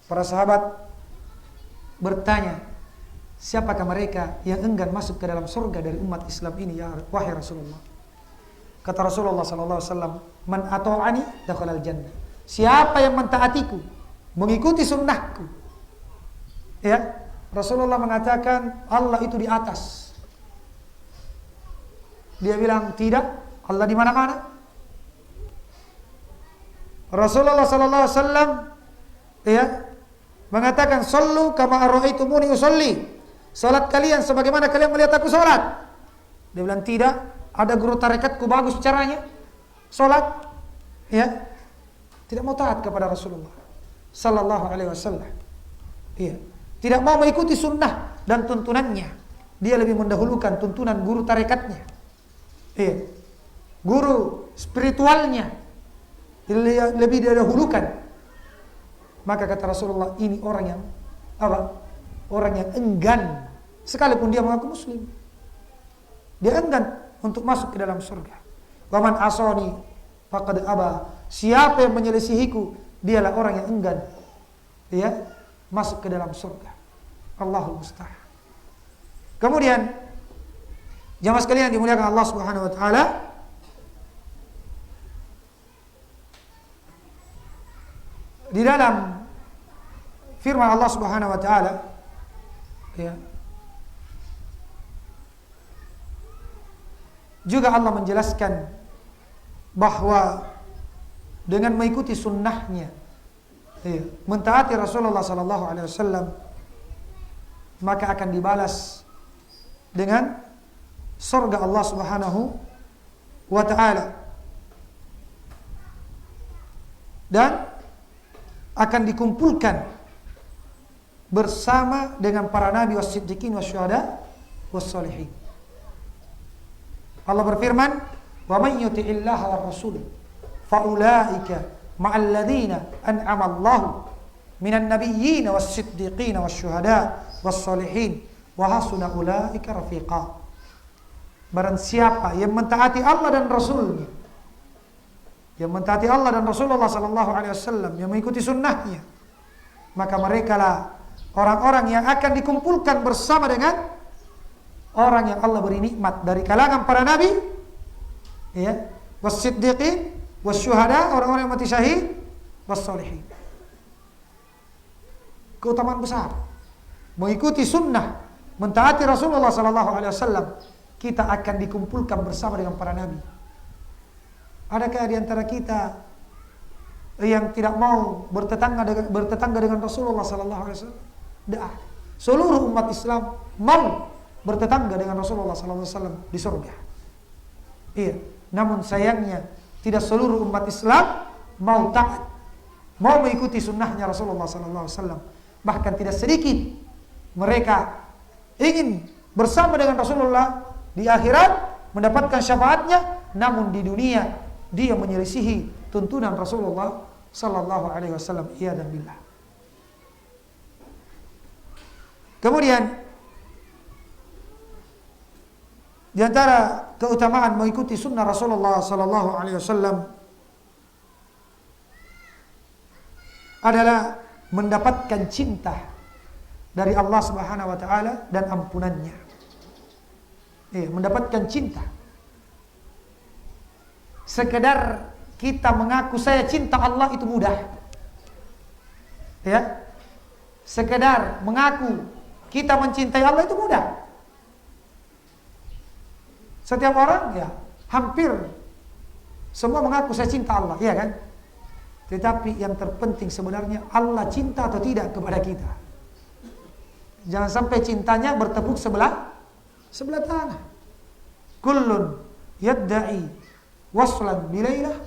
Para sahabat bertanya, siapakah mereka yang enggan masuk ke dalam surga dari umat Islam ini ya wahai Rasulullah? Kata Rasulullah sallallahu alaihi wasallam, "Man ata'ani dakhala al-jannah." Siapa yang mentaatiku, mengikuti sunnahku. Ya, Rasulullah mengatakan Allah itu di atas. Dia bilang tidak, Allah di mana-mana. Rasulullah sallallahu alaihi wasallam, ya, mengatakan sallu kama ara'aitumuni usolli. Salat kalian sebagaimana kalian melihat aku salat. Dia bilang tidak, ada guru tarekatku bagus caranya salat. Ya, tidak mau taat kepada Rasulullah sallallahu alaihi wasallam. Iya, tidak mau mengikuti sunnah dan tuntunannya. Dia lebih mendahulukan tuntunan guru tarekatnya. Iya, guru spiritualnya lebih didahulukan. Maka kata Rasulullah, ini orang yang apa? Orang yang enggan, sekalipun dia mengaku muslim, dia enggan untuk masuk ke dalam surga. Wa man asani faqad aba. Siapa yang menyelisihiku, dialah orang yang enggan, ya, masuk ke dalam surga. Allahul musta'an. Kemudian jamaah sekalian dimuliakan Allah Subhanahu wa taala, di dalam firman Allah Subhanahu wa taala, ya, juga Allah menjelaskan bahwa dengan mengikuti sunnahnya, ya, mentaati Rasulullah sallallahu alaihi wasallam, maka akan dibalas dengan surga Allah Subhanahu wa taala, dan akan dikumpulkan bersama dengan para nabi was-siddiqin wasyuhada was-shalihin. Allah berfirman, "Wa may yuti'illaha war rasul faulaika ma'al ladzina an'ama Allahu minan nabiyyin was-siddiqin wasyuhada was-shalihin wa hasuna ulaika rafiqa." Barang siapa yang mentaati Allah dan Rasulnya, yang mentaati Allah dan Rasulullah sallallahu alaihi wasallam, yang mengikuti sunnahnya, maka mereka lah orang-orang yang akan dikumpulkan bersama dengan orang yang Allah beri nikmat dari kalangan para nabi, ya, was-siddiqin, was-syuhada, orang-orang yang mati syahid, was-sholihin. Keutamaan besar mengikuti sunnah, mentaati Rasulullah sallallahu alaihi wasallam, kita akan dikumpulkan bersama dengan para nabi. Adakah di antara kita yang tidak mau bertetangga dengan Rasulullah sallallahu alaihi wasallam? Tidak. Seluruh umat Islam mau bertetangga dengan Rasulullah sallallahu alaihi wasallam di surga. Iya, namun sayangnya tidak seluruh umat Islam mau taat, mau mengikuti sunnahnya Rasulullah sallallahu alaihi wasallam. Bahkan tidak sedikit mereka ingin bersama dengan Rasulullah di akhirat, mendapatkan syafaatnya, namun di dunia dia menyelisihi tuntunan Rasulullah sallallahu alaihi wasallam. Iyadzan billah. Kemudian di antara keutamaan mengikuti sunnah Rasulullah sallallahu alaihi wasallam adalah mendapatkan cinta dari Allah Subhanahu wa taala dan ampunannya. Mendapatkan cinta. Sekedar kita mengaku saya cinta Allah itu mudah. Ya. Sekedar mengaku kita mencintai Allah itu mudah. Setiap orang ya hampir semua mengaku saya cinta Allah, iya kan? Tetapi yang terpenting sebenarnya Allah cinta atau tidak kepada kita. Jangan sampai cintanya bertepuk sebelah tangan. Kullun yadda'i waslan bilailah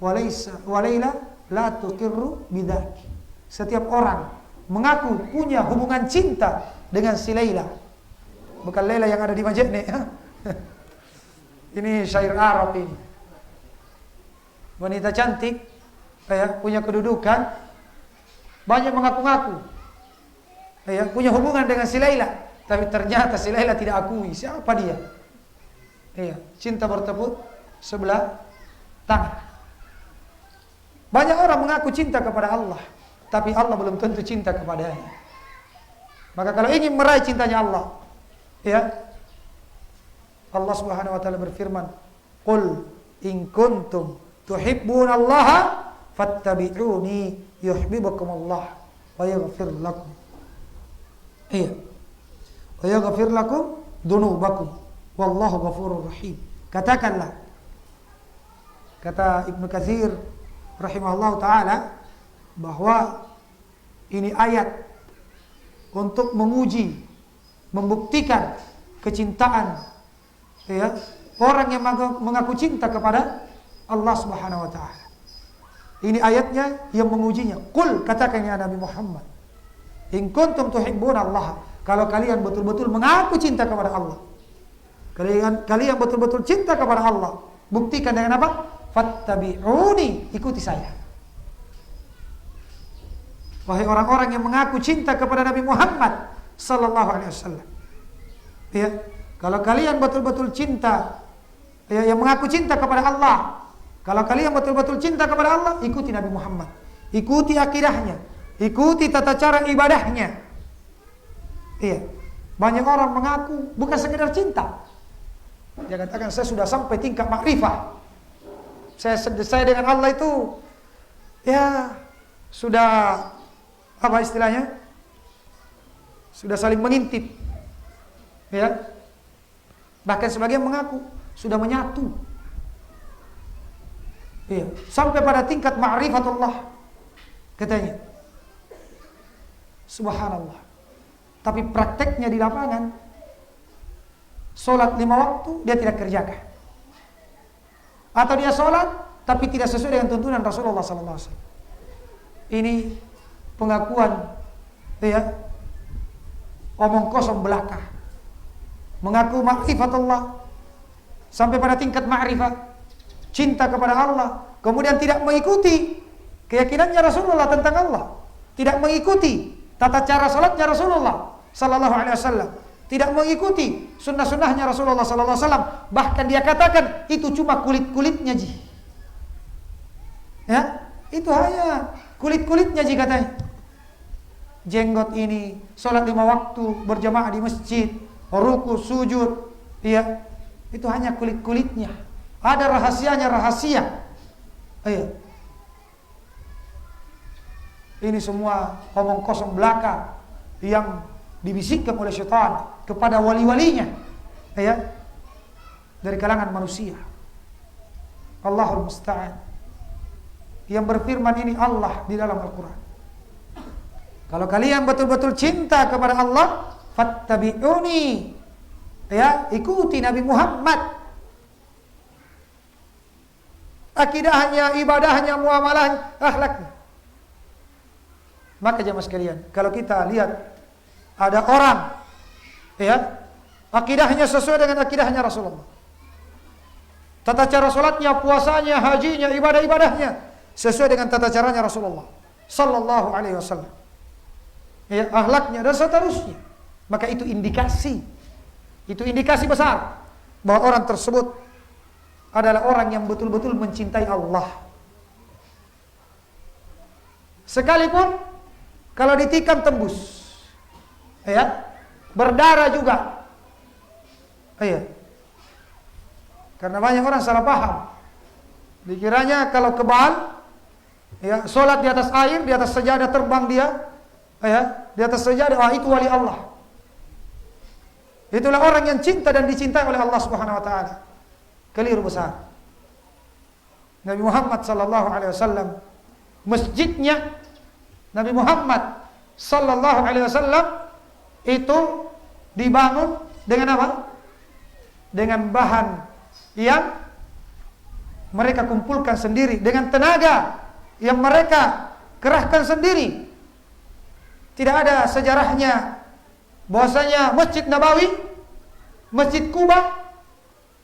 walayla la tuqirru bidzak. Setiap orang mengaku punya hubungan cinta dengan si Laila. Bukan Laila yang ada di masjid nih. Ini syair Arab ini. Wanita cantik, ya, punya kedudukan, banyak mengaku-ngaku, ya, punya hubungan dengan si Laila, tapi ternyata si Laila tidak akui siapa dia. Ya, cinta bertepuk sebelah tangan. Banyak orang mengaku cinta kepada Allah, tapi Allah belum tentu cinta kepadanya. Maka kalau ingin meraih cintanya Allah, ya, Allah Subhanahu wa taala berfirman, "Qul in kuntum tuhibbunallaha fattabi'uni yuhibbukumullah wa yaghfir lakum." Iya. Wa yaghfir lakum dzunubakum wallahu ghafurur rahim. Katakanlah, kata Ibnu Katsir rahimahullah taala, bahwa ini ayat untuk menguji, membuktikan kecintaan, ya, orang yang mengaku cinta kepada Allah Subhanahu wa taala. Ini ayatnya yang mengujinya. Qul, katakan ya Nabi Muhammad, in kuntum tuhibbunallaha, kalau kalian betul-betul mengaku cinta kepada Allah, kalian betul-betul cinta kepada Allah, buktikan dengan apa? Fattabi'uni, ikuti saya. Wahai orang-orang yang mengaku cinta kepada Nabi Muhammad sallallahu alaihi wasallam, ya, kalau kalian betul-betul cinta, ya, yang mengaku cinta kepada Allah, kalau kalian betul-betul cinta kepada Allah, ikuti Nabi Muhammad, ikuti akidahnya, ikuti tata cara ibadahnya. Iya, banyak orang mengaku bukan sekedar cinta. Dia katakan saya sudah sampai tingkat makrifah. Saya dengan Allah itu, ya, sudah apa istilahnya? Sudah saling mengintip. Ya. Bahkan sebagian mengaku sudah menyatu. Iya, sampai pada tingkat ma'rifatullah katanya. Subhanallah. Tapi prakteknya di lapangan, sholat 5 waktu dia tidak kerjakan. Atau dia sholat tapi tidak sesuai dengan tuntunan Rasulullah SAW. Ini pengakuan, ya, omong kosong belaka. Mengaku ma'rifatullah sampai pada tingkat ma'rifat, cinta kepada Allah, kemudian tidak mengikuti keyakinannya Rasulullah tentang Allah, tidak mengikuti tata cara salatnya Rasulullah sallallahu alaihi wasallam, tidak mengikuti sunnah-sunnahnya Rasulullah sallallahu alaihi wasallam, bahkan dia katakan itu cuma kulit-kulitnya ji. Ya, itu hanya kulit-kulitnya ji katanya. jenggot ini, sholat 5 waktu berjamaah di masjid, ruku, sujud, ya, itu hanya kulit-kulitnya. Ada rahasianya, rahasia. Iya. Ini semua omong kosong belaka yang dibisikkan oleh syaitan kepada wali-walinya, ya, dari kalangan manusia. Allahul musta'an. Yang berfirman ini Allah di dalam Al-Quran. Kalau kalian betul-betul cinta kepada Allah, fattabi'uni, ya, ikuti Nabi Muhammad. Akidahnya, ibadahnya, muamalahnya, akhlaknya. Maka jemaah sekalian, kalau kita lihat ada orang, ya, akidahnya sesuai dengan akidahnya Rasulullah, tata cara salatnya, puasanya, hajinya, ibadah-ibadahnya sesuai dengan tata caranya Rasulullah sallallahu alaihi wasallam, ya, akhlaknya dan seterusnya, maka itu indikasi besar bahwa orang tersebut adalah orang yang betul-betul mencintai Allah. Sekalipun kalau ditikam tembus, ya, berdarah juga, ya. Karena banyak orang salah paham, dikiranya kalau kebal, ya, sholat di atas air, di atas sajadah terbang dia, ya, di atas sajadah, itu wali Allah. Itulah orang yang cinta dan dicintai oleh Allah Subhanahu Wa Taala. Keliru besar. Nabi Muhammad sallallahu alaihi wasallam, masjidnya Nabi Muhammad sallallahu alaihi wasallam itu dibangun dengan apa? Dengan bahan yang mereka kumpulkan sendiri, dengan tenaga yang mereka kerahkan sendiri. Tidak ada sejarahnya bahwasanya Masjid Nabawi, Masjid Kuba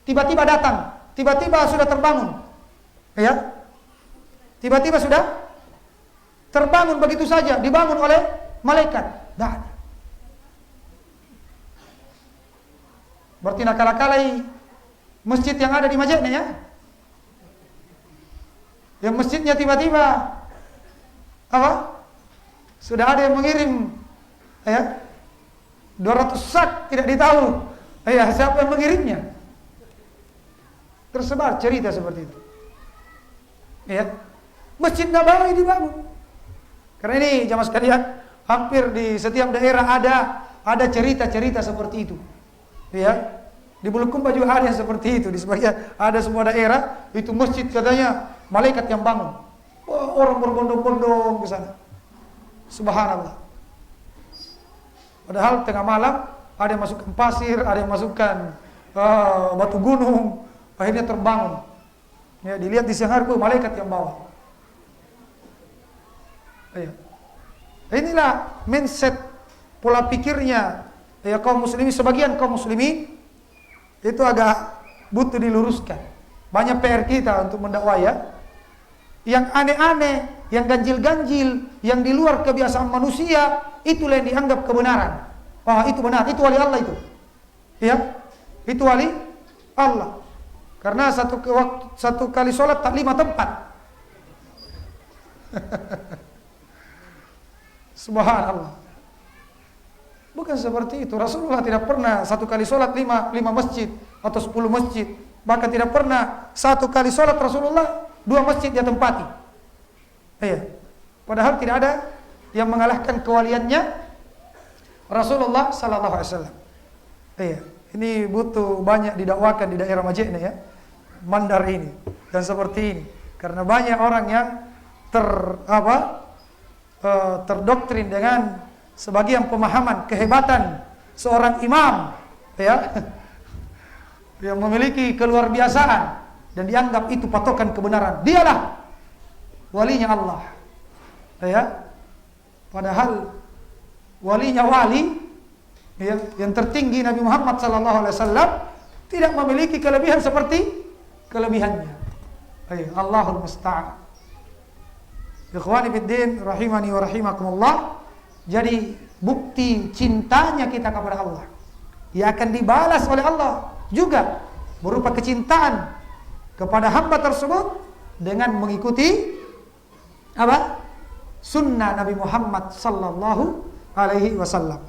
tiba-tiba datang, tiba-tiba sudah terbangun. Ya. Tiba-tiba sudah terbangun begitu saja, dibangun oleh malaikat. Tidak ada. Berarti nakal-nakalai masjid yang ada di Majene, ya. Yang masjidnya tiba-tiba apa? Sudah ada yang mengirim, ya, 200 sak, tidak ditahu, ya, siapa yang mengirimnya. Tersebar cerita seperti itu, ya. Masjid Nabawi dibangun. Karena ini jamaah sekalian, hampir di setiap daerah ada cerita-cerita seperti itu, ya. Di Bulukumba juga ada yang seperti itu. Di sebagian ada semua daerah itu masjid katanya malaikat yang bangun. Wah, orang berbondong-bondong ke sana. Subhanallah. Padahal tengah malam ada yang masukkan pasir, ada yang masukkan batu gunung, akhirnya terbangun. Ya, dilihat di siang hari, malaikat yang bawa. Ya. Inilah mindset, pola pikirnya, ya, kaum muslimin. Sebagian kaum muslimin itu agak butuh diluruskan. Banyak PR kita untuk mendakwah, ya. Yang aneh-aneh, yang ganjil-ganjil, yang di luar kebiasaan manusia, itulah yang dianggap kebenaran. Wah, itu benar, itu wali Allah itu. Ya, itu wali Allah. Karena satu kali sholat tak 5 tempat. Subhanallah. Bukan seperti itu. Rasulullah tidak pernah satu kali sholat 5 masjid atau 10 masjid. Bahkan tidak pernah satu kali sholat Rasulullah 2 masjid dia tempati. Iya. Padahal tidak ada yang mengalahkan kewaliannya Rasulullah sallallahu alaihi wasallam. Iya. Ini butuh banyak didakwakan di daerah Majene, ya, Mandar ini dan seperti ini. Karena banyak orang yang terdoktrin dengan sebagian pemahaman kehebatan seorang imam, ya, yang memiliki keluar biasaan dan dianggap itu patokan kebenaran. Dialah walinya Allah, ya. Padahal walinya wali, ya, yang tertinggi Nabi Muhammad SAW tidak memiliki kelebihan seperti kelebihannya. Allahul musta'an. Ikhwani fiddin rahimani wa rahimakumullah. Jadi bukti cintanya kita kepada Allah, ia akan dibalas oleh Allah juga berupa kecintaan kepada hamba tersebut dengan mengikuti apa? Sunnah Nabi Muhammad sallallahu alaihi wasallam.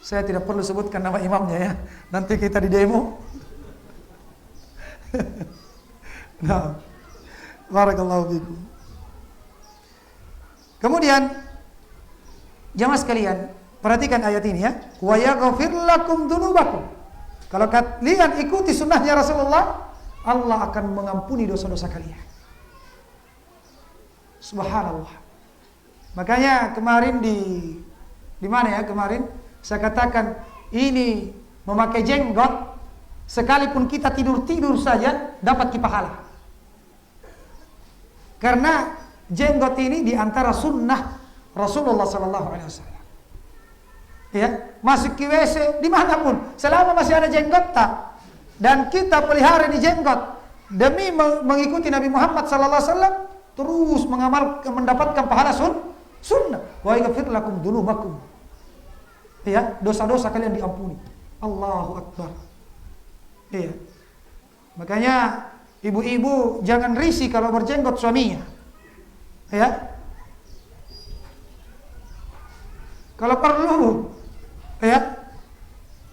Saya tidak perlu sebutkan nama imamnya ya. Nanti kita di demo. Nah, barakallahu fikum. Kemudian jamaah sekalian, perhatikan ayat ini ya. Wa yaghfir lakum dzunubakum. Kalau kalian ikuti sunnahnya Rasulullah, Allah akan mengampuni dosa-dosa kalian. Subhanallah. Makanya kemarin di mana ya kemarin saya katakan ini memakai jenggot sekalipun kita tidur-tidur saja dapat pahala. Karena jenggot ini diantara sunnah Rasulullah Sallallahu Alaihi Wasallam. Ya, masuk ke WC dimanapun, selama masih ada jenggot tak, dan kita pelihara di jenggot demi mengikuti Nabi Muhammad Sallallahu Alaihi Wasallam, terus mendapatkan pahala sunnah. Wa yaghfir lakum dzunubakum. Ya, dosa-dosa kalian diampuni. Allahu Akbar. Iya. Makanya ibu-ibu jangan risih kalau berjenggot suaminya. Ya. Kalau perlu ya,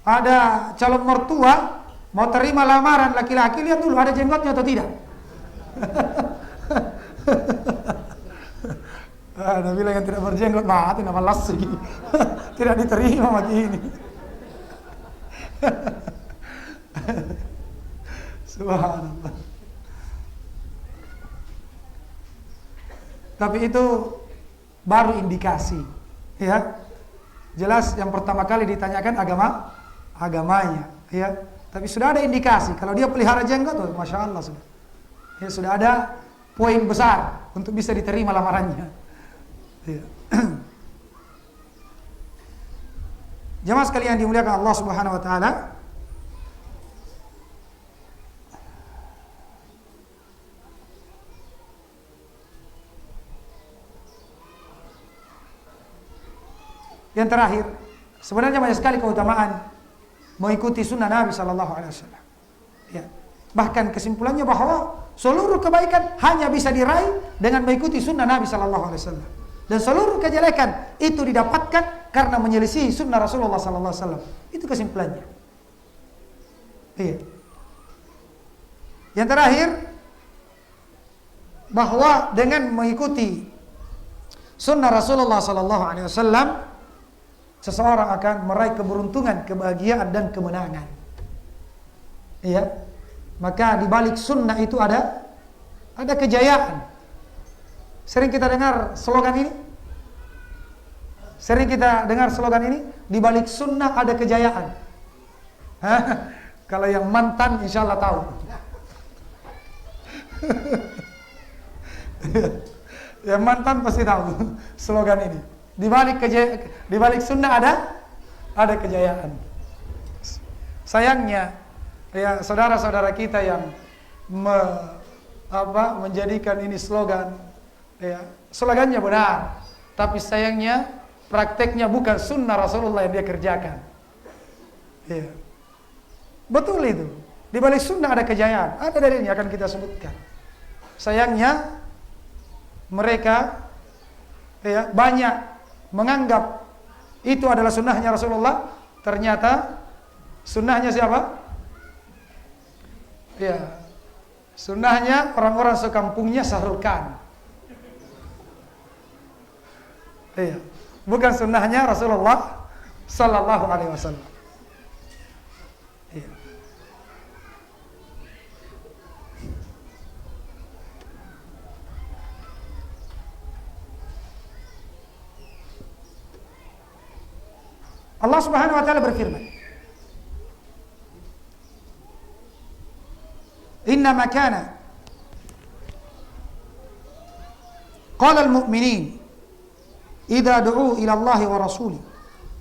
ada calon mertua mau terima lamaran laki-laki, lihat dulu ada jenggotnya atau tidak. Nah, bilang yang tidak berjenggot mati nama lasi. Tidak diterima lagi ini. Subhanallah. Tapi itu baru indikasi, ya. Jelas yang pertama kali ditanyakan agamanya, ya. Tapi sudah ada indikasi kalau dia pelihara jenggot, oh, masya Allah sudah. Ya, sudah ada poin besar untuk bisa diterima lamarannya. Ya. Jemaah sekalian dimuliakan Allah Subhanahu wa taala. Yang terakhir, sebenarnya banyak sekali keutamaan mengikuti sunnah Nabi Sallallahu Alaihi Wasallam. Ya. Bahkan kesimpulannya bahwa seluruh kebaikan hanya bisa diraih dengan mengikuti sunnah Nabi Sallallahu Alaihi Wasallam. Dan seluruh kejelekan itu didapatkan karena menyelisihi sunnah Rasulullah Sallallahu Alaihi Wasallam. Itu kesimpulannya. Iya. Yang terakhir, bahwa dengan mengikuti sunnah Rasulullah Sallallahu Alaihi Wasallam, seseorang akan meraih keberuntungan, kebahagiaan dan kemenangan. Iya. Maka di balik sunnah itu ada kejayaan. Sering kita dengar slogan ini? Sering kita dengar slogan ini? Di balik sunnah ada kejayaan. Hah? Kalau yang mantan insya Allah tahu. Yang mantan pasti tahu slogan ini. Di balik sunnah ada kejayaan. Sayangnya ya saudara-saudara kita yang menjadikan ini slogan, ya slogannya benar, tapi sayangnya prakteknya bukan sunnah Rasulullah yang dia kerjakan. Ya. Betul itu. Di balik sunnah ada kejayaan. Ada dalilnya akan kita sebutkan. Sayangnya mereka ya banyak menganggap itu adalah sunnahnya Rasulullah, ternyata sunnahnya siapa? Ya, sunnahnya orang-orang sekampungnya Syahrul Khan. Iya, bukan sunnahnya Rasulullah Sallallahu Alaihi Wasallam. Iya. Allah Subhanahu wa taala berfirman, "Innama kana qala al-mu'minin idza du'u ila Allah wa rasuli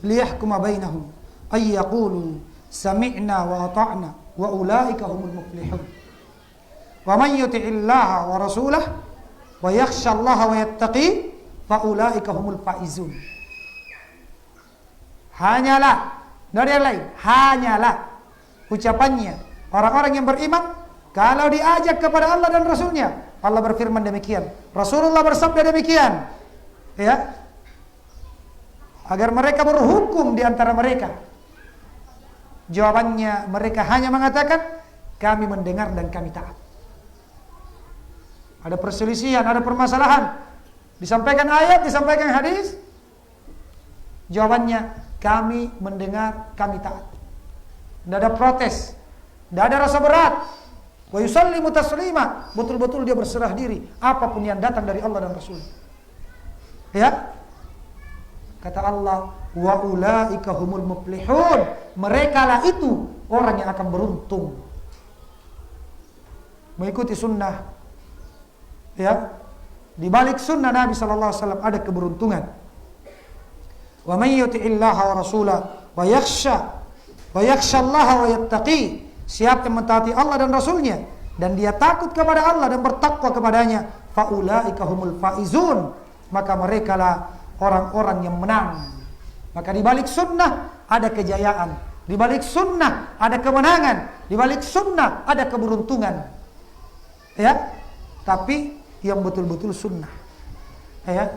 liyahkuma bainahum ay yaqulu sami'na wa ata'na wa ulaika humul muflihun. Wa man yuti'illaha wa rasulahu wa yakhsha Allah wa yattaqi fa ulaika humul faizun." Hanyalah, dari yang lain, hanyalah ucapannya orang-orang yang beriman Kalau diajak kepada Allah dan Rasulnya, Allah berfirman demikian, Rasulullah bersabda demikian, ya, agar mereka berhukum di antara mereka. Jawabannya mereka hanya mengatakan, kami mendengar dan kami taat. Ada perselisihan, ada permasalahan, disampaikan ayat, disampaikan hadis, jawabannya kami mendengar, kami taat. Tidak ada protes, tidak ada rasa berat. Wa yusallimu taslima, betul-betul dia berserah diri apapun yang datang dari Allah dan Rasul. Ya, kata Allah, wa ulaika humul muflihun, mereka lah itu orang yang akan beruntung. Mengikuti sunnah, ya, di balik sunnah Nabi sallallahu alaihi wasallam ada keberuntungan. Wa may yuti'illaha wa rasulahu wa yakhsha Allaha wa yattaqi, siapa yang mentaati Allah dan Rasulnya dan dia takut kepada Allah dan bertakwa kepadanya, faulaika humul faizun, maka mereka lah orang-orang yang menang. Maka di balik sunnah ada kejayaan, di balik sunnah ada kemenangan, di balik sunnah ada keberuntungan. Ya, tapi yang betul-betul sunnah. Ya,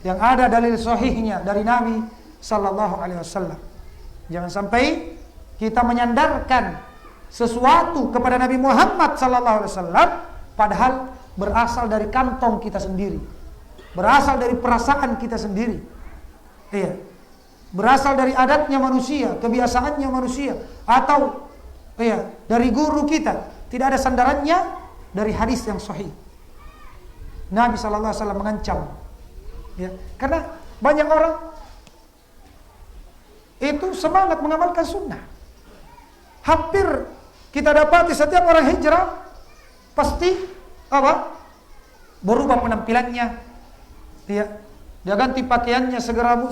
yang ada dalil sahihnya dari Nabi sallallahu alaihi wasallam. Jangan sampai kita menyandarkan sesuatu kepada Nabi Muhammad sallallahu alaihi wasallam padahal berasal dari kantong kita sendiri, berasal dari perasaan kita sendiri. Iya. Berasal dari adatnya manusia, kebiasaannya manusia, atau dari guru kita. Tidak ada sandarannya dari hadis yang sahih. Nabi sallallahu alaihi wasallam mengancam. Ya, karena banyak orang itu semangat mengamalkan sunnah. Hampir kita dapati setiap orang hijrah pasti berubah penampilannya. Ya, dia ganti pakaiannya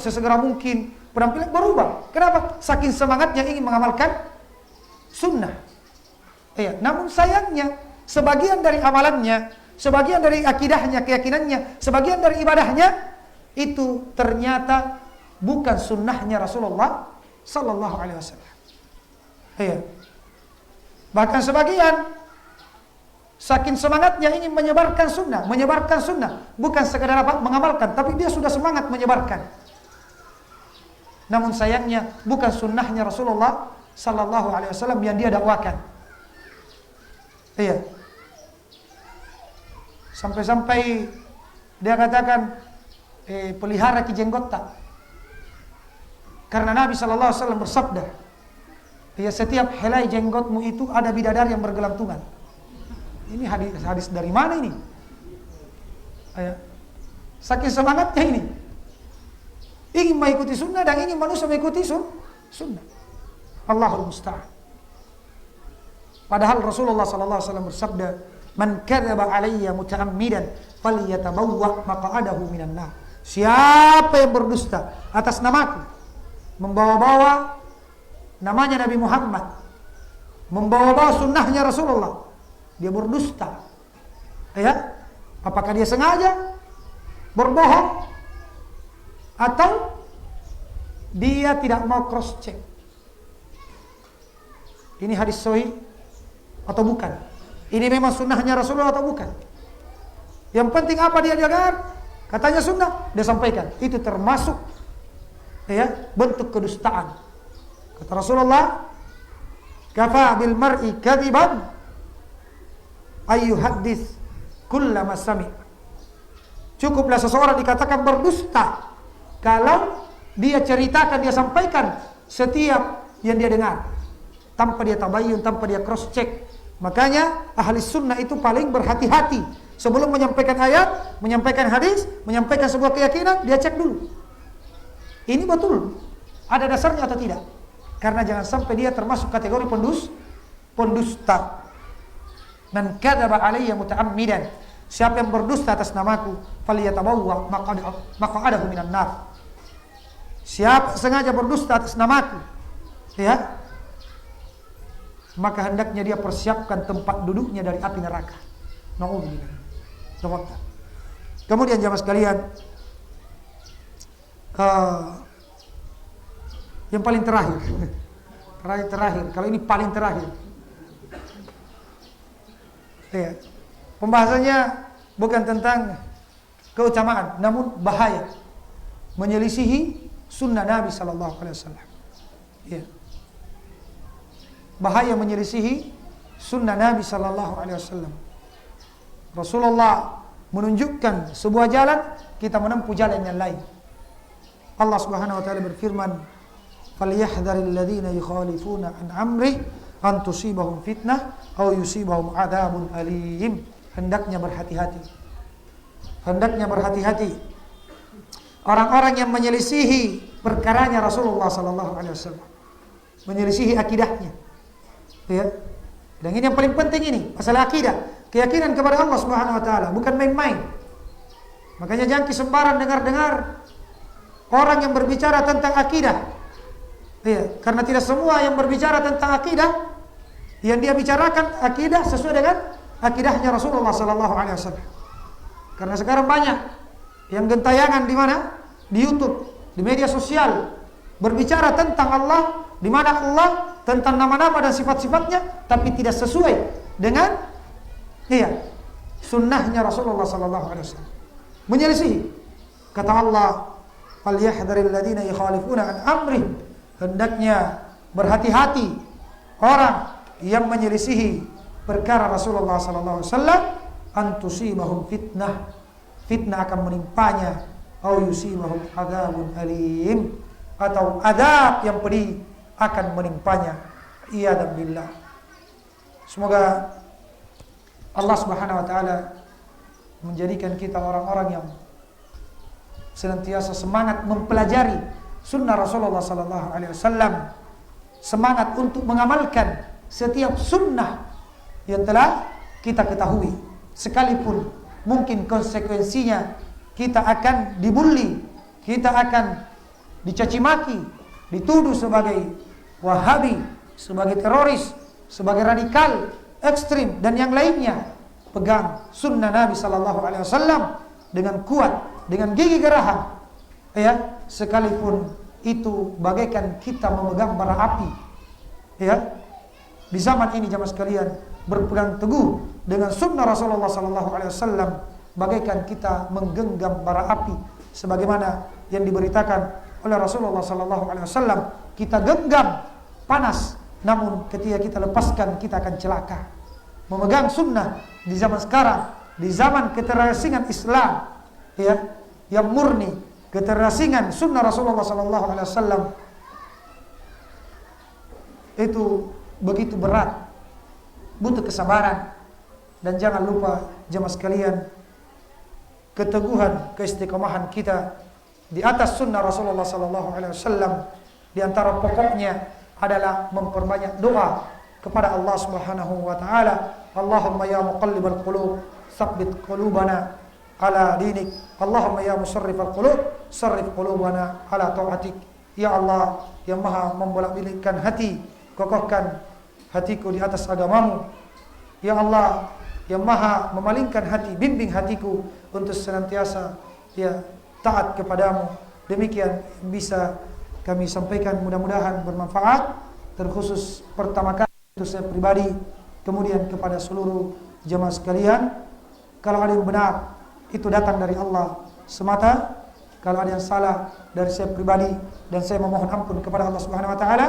sesegera mungkin. Penampilan berubah. Kenapa? Saking semangatnya ingin mengamalkan sunnah. Ya, namun sayangnya sebagian dari amalannya, sebagian dari akidahnya, keyakinannya, sebagian dari ibadahnya itu ternyata bukan sunnahnya Rasulullah sallallahu alaihi wasallam. Iya. Bahkan sebagian saking semangatnya ingin menyebarkan sunnah, bukan sekadar mengamalkan, tapi dia sudah semangat menyebarkan. Namun sayangnya bukan sunnahnya Rasulullah sallallahu alaihi wasallam yang dia dakwakan. Iya. Sampai-sampai dia katakan, pelihara ki jenggot tak. Karena Nabi sallallahu alaihi wasallam bersabda, ya, setiap helai jenggotmu itu ada bidadari yang bergelantungan. Ini hadis dari mana ini? Ya. Saking semangatnya ini. Ingin mengikuti sunnah dan ingin manusia mengikuti sunnah. Allahul musta'an. Padahal Rasulullah sallallahu alaihi wasallam bersabda, "Man kadzaba alayya muta'ammidan falyatabawwa maq'adahu minan nar." Siapa yang berdusta atas namaku, membawa-bawa namanya Nabi Muhammad, membawa-bawa sunnahnya Rasulullah, dia berdusta. Ya, apakah dia sengaja berbohong atau dia tidak mau cross check? Ini hadis sahih atau bukan? Ini memang sunnahnya Rasulullah atau bukan? Yang penting apa dia dengar, katanya sunnah, dia sampaikan. Itu termasuk bentuk kedustaan. Kata Rasulullah, kafa bil mar'i kadziban ayyuhaddits kullama sami'. Cukuplah seseorang dikatakan berdusta kalau dia ceritakan, dia sampaikan setiap yang dia dengar, tanpa dia tabayyun, tanpa dia cross check. Makanya ahli sunnah itu paling berhati-hati sebelum menyampaikan ayat, menyampaikan hadis, menyampaikan sebuah keyakinan, dia cek dulu. Ini betul ada dasarnya atau tidak? Karena jangan sampai dia termasuk kategori pendusta. Man kadzaba alayya muta'ammidan, siapa yang berdusta atas namaku, falyatabawwa maq'adahu minan nar. Siapa sengaja berdusta atas namaku, ya, maka hendaknya dia persiapkan tempat duduknya dari api neraka. Nauzubillah. Kemudian jamaah sekalian, yang paling terakhir, kalau ini paling terakhir, Ya. Pembahasannya bukan tentang keutamaan, namun bahaya menyelisihi sunnah Nabi sallallahu alaihi wasallam. Ya. Bahaya menyelisihi sunnah Nabi sallallahu alaihi wasallam. Rasulullah menunjukkan sebuah jalan, kita menempuh jalan yang lain. Allah Subhanahu wa taala berfirman, "Falyahdharil ladzina yukhalifuna an amri an tusibahum fitnah aw yusibahum adzabun alim." Hendaknya berhati-hati. Hendaknya berhati-hati orang-orang yang menyelisihi perkaranya Rasulullah sallallahu alaihi wasallam. Menyelisihi akidahnya. Ya. Dan ini yang paling penting ini, masalah akidah, keyakinan kepada Allah Subhanahu wa taala, bukan main-main. Makanya jangan sembarang dengar-dengar orang yang berbicara tentang akidah. Ya, karena tidak semua yang berbicara tentang akidah yang dia bicarakan akidah sesuai dengan akidahnya Rasulullah sallallahu alaihi wasallam. Karena sekarang banyak yang gentayangan di mana? Di YouTube, di media sosial berbicara tentang Allah, di mana Allah, tentang nama-nama dan sifat-sifatnya, tapi tidak sesuai dengan sunnahnya Rasulullah sallallahu alaihi wasallam. Menyelisihi. Kata Allah, "Falyahdharil ladzina yukhalifuna an amri." Hendaknya berhati-hati orang yang menyelisihi perkara Rasulullah sallallahu alaihi wasallam, antusibahum fitnah. Fitnah akan menimpanya, au yusibahum adzabun alim, atau adab yang pedih akan menimpanya. Iyadzam billah. Semoga Allah Subhanahu wa taala menjadikan kita orang-orang yang senantiasa semangat mempelajari sunnah Rasulullah sallallahu alaihi wasallam, semangat untuk mengamalkan setiap sunnah yang telah kita ketahui, sekalipun mungkin konsekuensinya kita akan dibully, kita akan dicaci maki, dituduh sebagai Wahabi, sebagai teroris, sebagai radikal, ekstrim dan yang lainnya. Pegang sunnah Nabi sallallahu alaihi wasallam dengan kuat, dengan gigi geraham, ya, sekalipun itu bagaikan kita memegang bara api, ya. Di zaman ini jamaah sekalian, berpegang teguh dengan sunnah Rasulullah sallallahu alaihi wasallam bagaikan kita menggenggam bara api, sebagaimana yang diberitakan oleh Rasulullah sallallahu alaihi wasallam. Kita genggam panas, namun ketika kita lepaskan kita akan celaka. Memegang sunnah di zaman sekarang, di zaman keterasingan Islam, ya, yang murni, keterasingan sunnah Rasulullah sallallahu alaihi wasallam, itu begitu berat, butuh kesabaran. Dan jangan lupa jemaah sekalian, keteguhan, keistiqomahan kita di atas sunnah Rasulullah sallallahu alaihi wasallam, di antara pokoknya adalah memperbanyak doa kepada Allah Subhanahu wa taala. Allahumma ya muqallibal qulub, tsabbit qulubana ala dinik. Allahumma ya musarrifal qulub, sarrif qulubana ala taatik. Ya Allah yang Maha membolak-balikkan hati, kokohkan hatiku di atas agamamu. Ya Allah yang Maha memalingkan hati, bimbing hatiku untuk senantiasa taat kepadamu. Demikian bisa kami sampaikan, mudah-mudahan bermanfaat, terkhusus pertama kali untuk saya pribadi, kemudian kepada seluruh jemaah sekalian. Kalau ada yang benar, itu datang dari Allah semata. Kalau ada yang salah, dari saya pribadi, dan saya memohon ampun kepada Allah Subhanahu wa taala.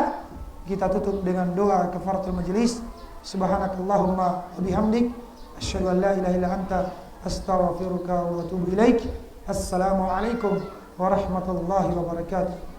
Kita tutup dengan doa kafaratul majlis. Subhanakallahumma wa bihamdik, asyhadu an la ilaha illa anta, astaghfiruka wa atubu ilaik. Assalamualaikum warahmatullahi wabarakatuh.